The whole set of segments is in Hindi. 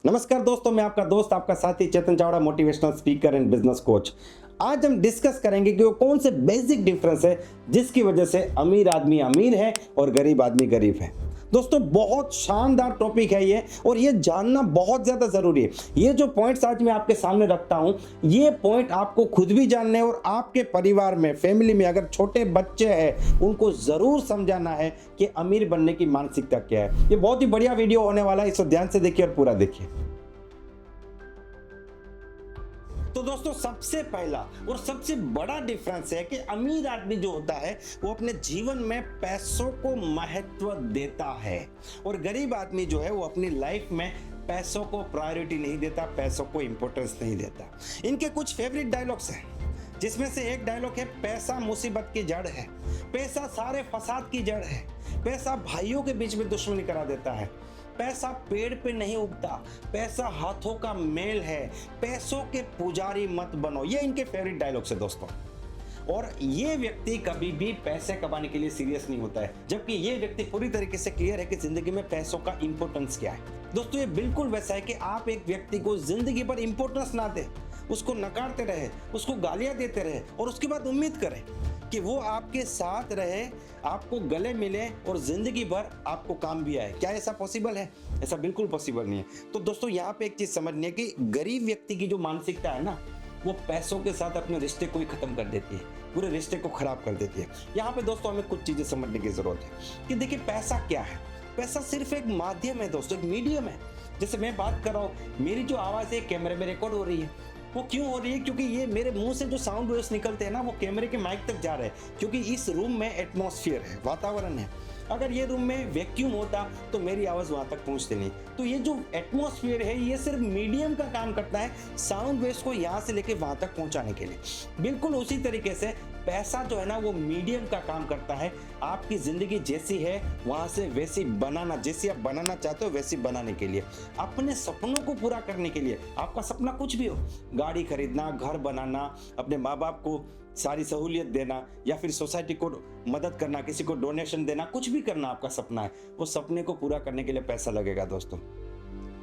नमस्कार दोस्तों, मैं आपका दोस्त आपका साथी Chetan Chavda, motivational speaker and business coach. आज हम डिस्कस करेंगे कि वो कौन से बेसिक डिफरेंस है जिसकी वजह से अमीर आदमी अमीर है और गरीब आदमी गरीब है। दोस्तों, बहुत शानदार टॉपिक है ये और ये जानना बहुत ज्यादा जरूरी है। ये जो पॉइंट्स आज मैं आपके सामने रखता हूं, ये पॉइंट आपको खुद भी जानने और आपके परिवार में, फैमिली में अगर छोटे बच्चे हैं उनको जरूर समझाना है कि अमीर बनने की मानसिकता क्या है। ये बहुत ही बढ़िया वीडियो होने वाला है, इसको ध्यान से देखिए और पूरा देखिए। तो दोस्तों, सबसे पहला और सबसे बड़ा डिफरेंस है कि अमीर आदमी जो होता है वो अपने जीवन में पैसों को महत्व देता है और गरीब आदमी जो है वो अपनी लाइफ में पैसों को प्रायोरिटी नहीं देता, पैसों को इंपॉर्टेंस नहीं देता। इनके कुछ फेवरेट डायलॉग्स हैं, जिसमें से एक डायलॉग है, पैसा मुसीबत की जड़ है, पैसा सारे फसाद की जड़ है, पैसा भाइयों के बीच में दुश्मनी करा देता है, पैसा पेड़ पे नहीं उगता, पैसा हाथों का मेल है, पैसों के पुजारी मत बनो। ये इनके फेवरेट डायलॉग्स है दोस्तों। और ये व्यक्ति कभी भी पैसे कमाने के लिए सीरियस नहीं होता है, जबकि ये व्यक्ति पूरी तरीके से क्लियर है कि जिंदगी में पैसों का इंपॉर्टेंस क्या है। दोस्तों, ये बिल्कुल वैसा है कि आप एक व्यक्ति को जिंदगी पर इंपॉर्टेंस ना दे, उसको नकारते रहे, उसको गालियां देते रहे और उसके बाद उम्मीद करें कि वो आपके साथ रहे, आपको गले मिले और जिंदगी भर आपको काम भी आए। क्या ऐसा पॉसिबल है? ऐसा बिल्कुल पॉसिबल नहीं है। तो दोस्तों, यहाँ पे एक चीज समझनी है कि गरीब व्यक्ति की जो मानसिकता है ना, वो पैसों के साथ अपने रिश्ते को ही खत्म कर देती है, पूरे रिश्ते को खराब कर देती है। यहाँ पे दोस्तों हमें कुछ चीजें समझने की जरूरत है कि देखिए, पैसा क्या है। पैसा सिर्फ एक माध्यम है दोस्तों, एक मीडियम है। जैसे मैं बात कर रहा हूँ, मेरी जो आवाज है कैमरे में रिकॉर्ड हो रही है। वो क्यों हो रही है? क्योंकि ये मेरे मुंह से जो साउंड वेव्स निकलते हैं ना, वो कैमरे के माइक तक जा रहे हैं, क्योंकि इस रूम में एटमॉस्फेयर है, वातावरण है। अगर ये रूम में वैक्यूम होता तो मेरी आवाज वहां तक पहुंचती नहीं। तो ये जो एटमॉस्फेयर है, ये सिर्फ मीडियम का काम करता है साउंड वेव्स को यहां से लेके वहां तक पहुंचाने के लिए। बिल्कुल उसी तरीके से पैसा जो है ना, वो मीडियम का काम करता है। आपकी जिंदगी जैसी है वहां से वैसी बनाना, जैसी आप बनाना चाहते हो वैसी बनाने के लिए, अपने सपनों को पूरा करने के लिए। आपका सपना कुछ भी हो, गाड़ी खरीदना, घर बनाना, अपने माँ बाप को सारी सहूलियत देना, या फिर सोसाइटी को मदद करना, किसी को डोनेशन देना, कुछ भी करना आपका सपना है, वो सपने को पूरा करने के लिए पैसा लगेगा दोस्तों।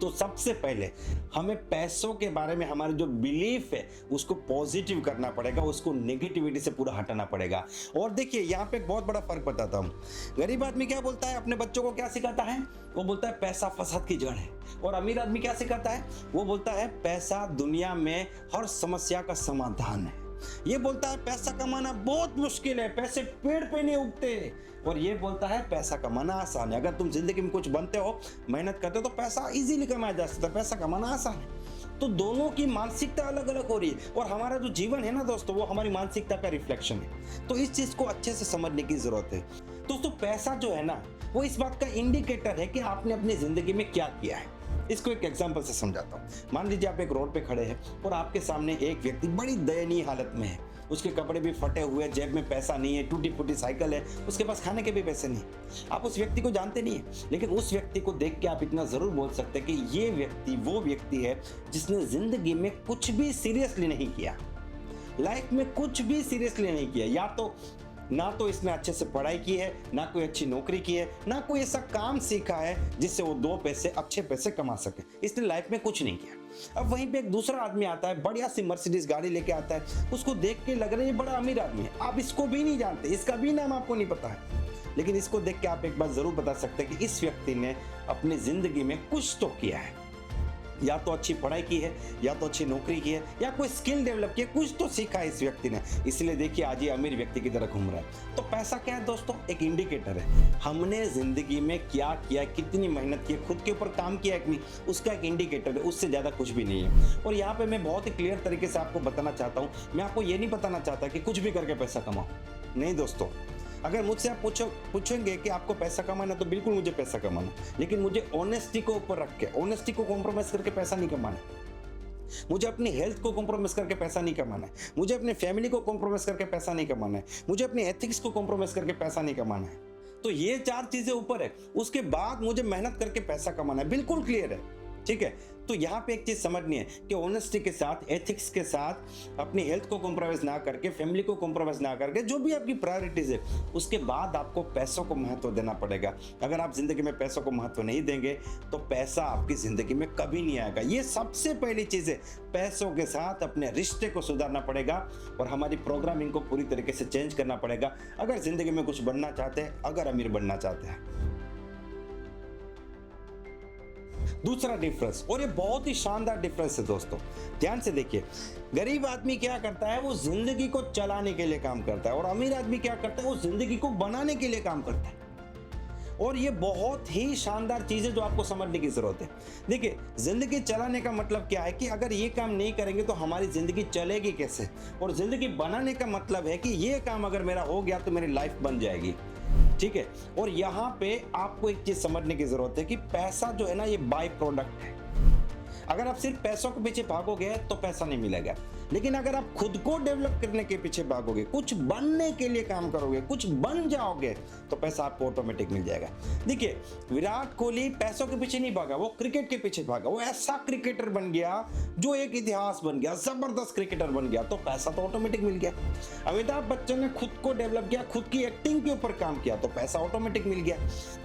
तो सबसे पहले हमें पैसों के बारे में हमारी जो बिलीफ है उसको पॉजिटिव करना पड़ेगा, उसको नेगेटिविटी से पूरा हटाना पड़ेगा। और देखिए, यहाँ पे एक बहुत बड़ा फर्क बताता हूँ। गरीब आदमी क्या बोलता है, अपने बच्चों को क्या सिखाता है? वो बोलता है पैसा फसाद की जड़ है। और अमीर आदमी क्या सिखाता है? वो बोलता है पैसा दुनिया में हर समस्या का समाधान है। ये बोलता है पैसा कमाना बहुत मुश्किल है, पैसे पेड़ पे नहीं उगते। और ये बोलता है पैसा कमाना आसान है। अगर तुम जिंदगी में कुछ बनते हो, मेहनत करते हो, तो पैसा इजीली कमाया जा सकता है, पैसा कमाना आसान है। तो दोनों की मानसिकता अलग अलग हो रही है और हमारा जो जीवन है ना दोस्तों, वो हमारी मानसिकता का रिफ्लेक्शन है। तो इस चीज को अच्छे से समझने की जरूरत है दोस्तों। पैसा जो है ना, वो इस बात का इंडिकेटर है कि आपने अपनी जिंदगी में क्या किया है। इसको एक एग्जांपल से समझाता हूँ। मान लीजिए आप एक रोड पे खड़े हैं और आपके सामने एक व्यक्ति बड़ी दयनीय हालत में है, उसके कपड़े भी फटे हुए, जेब में पैसा नहीं है, टूटी फूटी साइकिल है, उसके पास खाने के भी पैसे नहीं। आप उस व्यक्ति को जानते नहीं है, लेकिन उस व्यक्ति को देख के आप इतना जरूर बोल सकते हैं कि ये व्यक्ति वो व्यक्ति है जिसने जिंदगी में कुछ भी सीरियसली नहीं किया, लाइफ में कुछ भी सीरियसली नहीं किया। या तो ना तो इसने अच्छे से पढ़ाई की है, ना कोई अच्छी नौकरी की है, ना कोई ऐसा काम सीखा है जिससे वो दो पैसे, अच्छे पैसे कमा सके। इसने लाइफ में कुछ नहीं किया। अब वहीं पे एक दूसरा आदमी आता है, बढ़िया सी मर्सिडीज गाड़ी लेके आता है, उसको देख के लग रहा है ये बड़ा अमीर आदमी है। आप इसको भी नहीं जानते, इसका भी नाम आपको नहीं पता है, लेकिन इसको देख के आप एक बात जरूर बता सकते हैं कि इस व्यक्ति ने अपनी जिंदगी में कुछ तो किया है। या तो अच्छी पढ़ाई की है, या तो अच्छी नौकरी की है, या कोई स्किल डेवलप किया, कुछ तो सीखा है इस व्यक्ति ने, इसलिए देखिए आज ये अमीर व्यक्ति की तरह घूम रहा है। तो पैसा क्या है दोस्तों? एक इंडिकेटर है। हमने जिंदगी में क्या किया, कितनी मेहनत की, खुद के ऊपर काम किया कि नहीं, उसका एक इंडिकेटर है, उससे ज्यादा कुछ भी नहीं है। और यहाँ पे मैं बहुत ही क्लियर तरीके से आपको बताना चाहता हूँ, मैं आपको ये नहीं बताना चाहता कि कुछ भी करके पैसा कमाओ, नहीं दोस्तों। अगर मुझसे आप पूछेंगे कि आपको पैसा कमाना, तो बिल्कुल मुझे पैसा कमाना, लेकिन मुझे ऑनेस्टी को ऊपर रख के, ऑनेस्टी को कॉम्प्रोमाइज करके पैसा नहीं कमाना है। मुझे अपनी हेल्थ को कॉम्प्रोमाइज करके पैसा नहीं कमाना है। मुझे अपनी फैमिली को कॉम्प्रोमाइज करके पैसा नहीं कमाना है। मुझे अपनी एथिक्स को कॉम्प्रोमाइज करके पैसा नहीं कमाना है। तो ये चार चीजें ऊपर है, उसके बाद मुझे मेहनत करके पैसा कमाना है, बिल्कुल क्लियर है। ठीक है। तो यहाँ पे एक चीज समझनी है कि ऑनेस्टी के साथ, एथिक्स के साथ, अपनी हेल्थ को कॉम्प्रोमाइज ना करके, फैमिली को कॉम्प्रोमाइज ना करके, जो भी आपकी प्रायोरिटीज है उसके बाद आपको पैसों को महत्व देना पड़ेगा। अगर आप जिंदगी में पैसों को महत्व नहीं देंगे तो पैसा आपकी जिंदगी में कभी नहीं आएगा। ये सबसे पहली चीज है, पैसों के साथ अपने रिश्ते को सुधारना पड़ेगा और हमारी प्रोग्रामिंग को पूरी तरीके से चेंज करना पड़ेगा अगर जिंदगी में कुछ बनना चाहते हैं, अगर अमीर बनना चाहते हैं। दूसरा डिफरेंस, और ये बहुत ही शानदार डिफरेंस है दोस्तों, ध्यान से देखिए। गरीब आदमी क्या करता है, वो जिंदगी को चलाने के लिए काम करता है, और अमीर आदमी क्या करता है, वो जिंदगी को बनाने के लिए काम करता है। और ये बहुत ही शानदार चीज है जो आपको समझने की जरूरत है। देखिए, जिंदगी चलाने का मतलब क्या है कि अगर ये काम नहीं करेंगे तो हमारी जिंदगी चलेगी कैसे, और जिंदगी बनाने का मतलब है कि ये काम अगर मेरा हो गया तो मेरी लाइफ बन जाएगी, ठीक है। और यहाँ पे आपको एक चीज समझने की जरूरत है कि पैसा जो है ना, ये बाय प्रोडक्ट है। अगर आप सिर्फ पैसों के पीछे भागोगे तो पैसा नहीं मिलेगा, लेकिन अगर आप खुद को डेवलप करने के पीछे भागोगे, कुछ बनने के लिए काम करोगे, कुछ बन जाओगे, तो पैसा आपको ऑटोमेटिक मिल जाएगा। देखिए, विराट कोहली पैसों के पीछे नहीं भागा, वो क्रिकेट के पीछे भागा। वो ऐसा क्रिकेटर बन गया जो एक इतिहास बन गया, जबरदस्त क्रिकेटर बन गया, तो पैसा तो ऑटोमेटिक मिल गया। अमिताभ बच्चन ने खुद को डेवलप किया, खुद की एक्टिंग के ऊपर काम किया, तो पैसा ऑटोमेटिक मिल गया।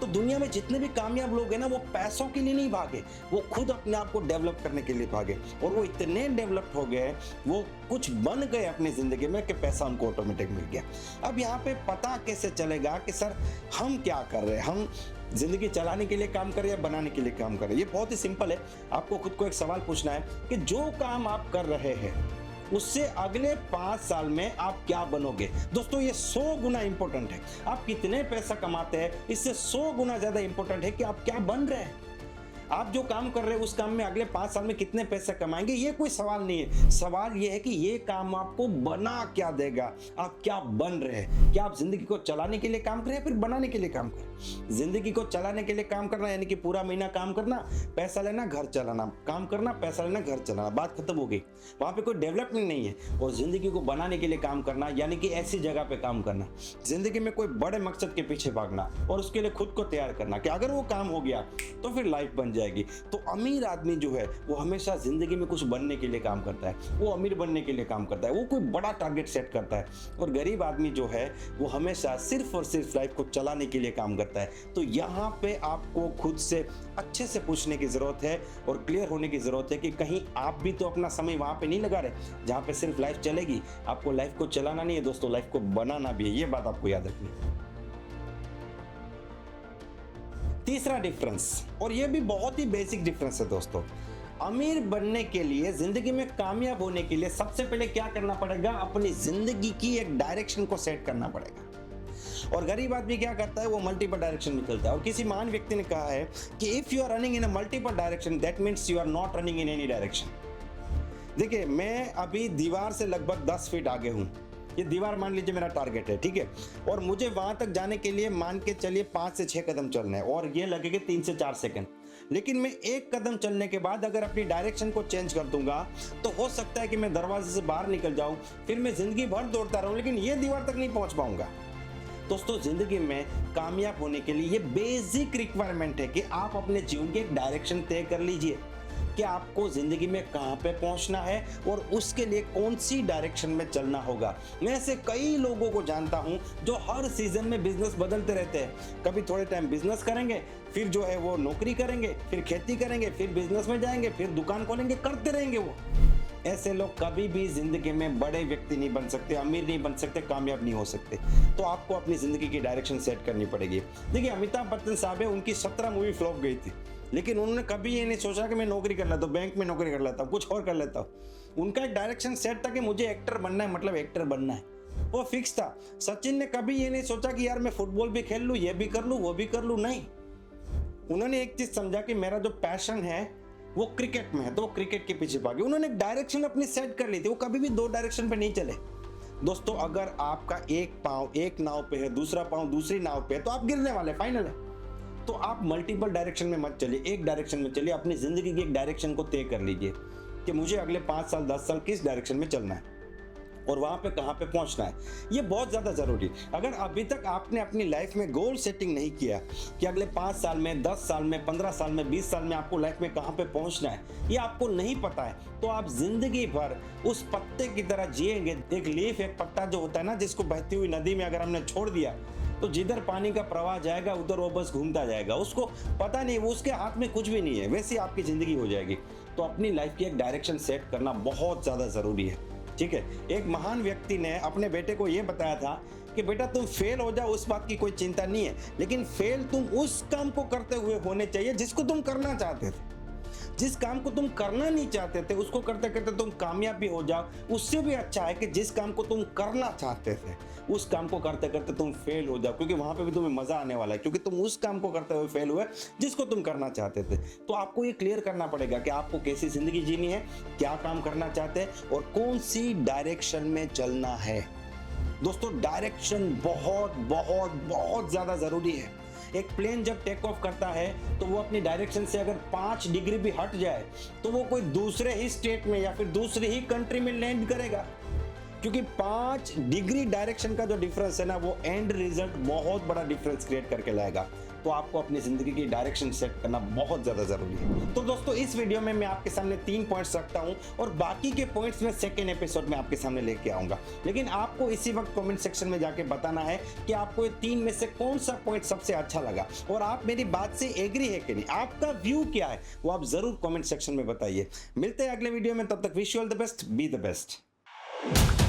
तो दुनिया में जितने भी कामयाब लोग हैं ना, वो पैसों के लिए नहीं भागे, वो खुद अपने आप को डेवलप करने के लिए भागे, और वो इतने डेवलप हो गए, वो कुछ बन गए अपनी जिंदगी में कि पैसा उनको ऑटोमेटिक मिल गया। अब यहाँ पे पता कैसे चलेगा कि सर हम क्या कर रहे हैं, हम जिंदगी चलाने के लिए काम कर रहे हैं या बनाने के लिए काम कर रहे हैं? ये बहुत ही सिंपल है। आपको खुद को एक सवाल पूछना है कि जो काम आप कर रहे हैं उससे अगले 5 साल में आप क्या बनोगे। दोस्तों, ये 100 गुना इंपॉर्टेंट है। आप कितने पैसा कमाते हैं, इससे 100 गुना ज्यादा इंपॉर्टेंट है कि आप क्या बन रहे हैं। आप जो काम कर रहे हैं उस काम में अगले 5 साल में कितने पैसे कमाएंगे, ये कोई सवाल नहीं है। सवाल ये है कि ये काम आपको बना क्या देगा, आप क्या बन रहे हैं। क्या आप जिंदगी को चलाने के लिए काम कर रहे हैं, फिर बनाने के लिए काम कर रहे हैं? जिंदगी को चलाने के लिए काम करना यानी कि पूरा महीना काम करना, पैसा लेना, घर चलाना, काम करना, पैसा लेना, घर चलाना, बात खत्म हो गई। वहां पे कोई डेवलपमेंट नहीं है। और जिंदगी को बनाने के लिए काम करना यानी कि ऐसी जगह पे काम करना, जिंदगी में कोई बड़े मकसद के पीछे भागना और उसके लिए खुद को तैयार करना कि अगर वो काम हो गया तो फिर लाइफ बन जाएगी। तो अमीर आदमी जो है वो हमेशा जिंदगी में कुछ बनने के लिए काम करता है, वो अमीर बनने के लिए काम करता है, वो कोई बड़ा टारगेट सेट करता है। और गरीब आदमी जो है वो हमेशा सिर्फ और सिर्फ लाइफ को चलाने के लिए काम करता है। तो यहाँ पे आपको खुद से अच्छे से पूछने की जरूरत है और क्लियर होने की जरूरत है कि कहीं आप भी तो अपना समय वहां पे नहीं लगा रहे जहां पे सिर्फ लाइफ चलेगी। आपको लाइफ को चलाना नहीं है दोस्तों, लाइफ को बनाना भी है। ये बात आपको याद रखनी है। तीसरा डिफरेंस, और ये भी बहुत ही बेसिक डिफरेंस है दोस्तों, अमीर बनने के लिए, जिंदगी में कामयाब होने के लिए सबसे पहले क्या करना पड़ेगा, अपनी जिंदगी की एक डायरेक्शन को सेट करना पड़ेगा। और गरीब आदमी क्या करता है, वो मल्टीपल डायरेक्शन में चलता है। और किसी महान व्यक्ति ने कहा है कि if you are running in a multiple direction that means you are not running in any direction. देखिए, मैं अभी दीवार से लगभग 10 फीट आगे हूं। ये दीवार मान लीजिए मेरा टारगेट है, ठीक है, और मुझे वहां तक जाने के लिए मान के चलिए 5 से 6 कदम चलना है और ये लगेगा 3 से 4 सेकंड। लेकिन मैं एक कदम चलने के बाद अगर अपनी डायरेक्शन को चेंज कर दूंगा तो हो सकता है कि मैं दरवाजे से बाहर निकल जाऊं, फिर मैं जिंदगी भर दौड़ता रहूं लेकिन ये दीवार तक नहीं पहुंच पाऊंगा। दोस्तों, जिंदगी में कामयाब होने के लिए ये बेसिक रिक्वायरमेंट है कि आप अपने जीवन की एक डायरेक्शन तय कर लीजिए कि आपको जिंदगी में कहां पे पहुंचना है और उसके लिए कौन सी डायरेक्शन में चलना होगा। मैं ऐसे कई लोगों को जानता हूं जो हर सीजन में बिजनेस बदलते रहते हैं। कभी थोड़े टाइम बिजनेस करेंगे, फिर जो है वो नौकरी करेंगे, फिर खेती करेंगे, फिर बिजनेस में जाएंगे, फिर दुकान खोलेंगे, करते रहेंगे वो। ऐसे लोग कभी भी जिंदगी में बड़े व्यक्ति नहीं बन सकते, अमीर नहीं बन सकते, कामयाब नहीं हो सकते। तो आपको अपनी जिंदगी की डायरेक्शन सेट करनी पड़ेगी। देखिए, अमिताभ बच्चन साहब है, उनकी 17 मूवी फ्लॉप गई थी, लेकिन उन्होंने कभी ये नहीं सोचा कि मैं नौकरी कर लेता हूँ, बैंक में नौकरी कर लेता हूँ, कुछ और कर लेता हूँ। उनका एक डायरेक्शन सेट था कि मुझे एक्टर बनना है, मतलब एक्टर बनना है, वो फिक्स था। सचिन ने कभी ये नहीं सोचा कि यार मैं फुटबॉल भी खेल लूँ, ये भी कर लूँ, वो भी कर लूँ, नहीं। उन्होंने एक चीज समझा कि मेरा जो पैशन है वो क्रिकेट में है, तो वो क्रिकेट के पीछे भागे। उन्होंने एक डायरेक्शन अपनी सेट कर ली थी, वो कभी भी 2 डायरेक्शन पे नहीं चले। दोस्तों, अगर आपका एक पाँव एक नाव पे है, दूसरा पाँव दूसरी नाव पे है, तो आप गिरने वाले, फाइनल है। तो आप मल्टीपल डायरेक्शन में मत चलिए, एक डायरेक्शन में चलिए। अपनी जिंदगी की एक डायरेक्शन को तय कर लीजिए कि मुझे अगले 5 साल 10 साल किस डायरेक्शन में चलना है। और वहाँ पे कहाँ पे पहुँचना है, ये बहुत ज़्यादा ज़रूरी है। अगर अभी तक आपने अपनी लाइफ में गोल सेटिंग नहीं किया कि अगले 5 साल में, 10 साल में, 15 साल में, 20 साल में आपको लाइफ में कहाँ पे पहुँचना है, ये आपको नहीं पता है, तो आप जिंदगी भर उस पत्ते की तरह जिएंगे। एक लीफ, एक पत्ता जो होता है ना, जिसको बहती हुई नदी में अगर हमने छोड़ दिया तो जिधर पानी का प्रवाह जाएगा उधर वो बस घूमता जाएगा, उसको पता नहीं, वो उसके हाथ में कुछ भी नहीं है। वैसे ही आपकी ज़िंदगी हो जाएगी। तो अपनी लाइफ की एक डायरेक्शन सेट करना बहुत ज़्यादा ज़रूरी है, ठीक है। एक महान व्यक्ति ने अपने बेटे को ये बताया था कि बेटा तुम फेल हो जाओ, उस बात की कोई चिंता नहीं है, लेकिन फेल तुम उस काम को करते हुए होने चाहिए जिसको तुम करना चाहते थे। जिस काम को तुम करना नहीं चाहते थे उसको करते करते तुम कामयाब भी हो जाओ, उससे भी अच्छा है कि जिस काम को तुम करना चाहते थे उस काम को करते करते तुम फेल हो जाओ, क्योंकि वहां पे भी तुम्हें मजा आने वाला है, क्योंकि तुम उस काम को करते हुए फेल हुए जिसको तुम करना चाहते थे। तो आपको ये क्लियर करना पड़ेगा कि आपको कैसी जिंदगी जीनी है, क्या काम करना चाहते हैं और कौन सी डायरेक्शन में चलना है। दोस्तों, डायरेक्शन बहुत बहुत बहुत ज्यादा जरूरी है। एक प्लेन जब टेक ऑफ करता है तो वो अपनी डायरेक्शन से अगर 5 डिग्री भी हट जाए तो वो कोई दूसरे ही स्टेट में या फिर दूसरी ही कंट्री में लैंड करेगा, क्योंकि 5 डिग्री डायरेक्शन का जो डिफरेंस है ना, वो एंड रिजल्ट बहुत बड़ा डिफरेंस क्रिएट करके लाएगा। तो आपको अपनी जिंदगी की डायरेक्शन सेट करना बहुत ज्यादा जरूरी है। तो दोस्तों, इस वीडियो में मैं आपके सामने 3 पॉइंट्स रखता हूं और बाकी के पॉइंट्स मैं सेकेंड एपिसोड में आपके सामने लेके आऊंगा। लेकिन आपको इसी वक्त कमेंट सेक्शन में जाके बताना है कि आपको ये 3 में से कौन सा पॉइंट सबसे अच्छा लगा और आप मेरी बात से एग्री है कि नहीं, आपका व्यू क्या है वो आप जरूर कमेंट सेक्शन में बताइए। मिलते हैं अगले वीडियो में, तब तक wish you all the best, be the best.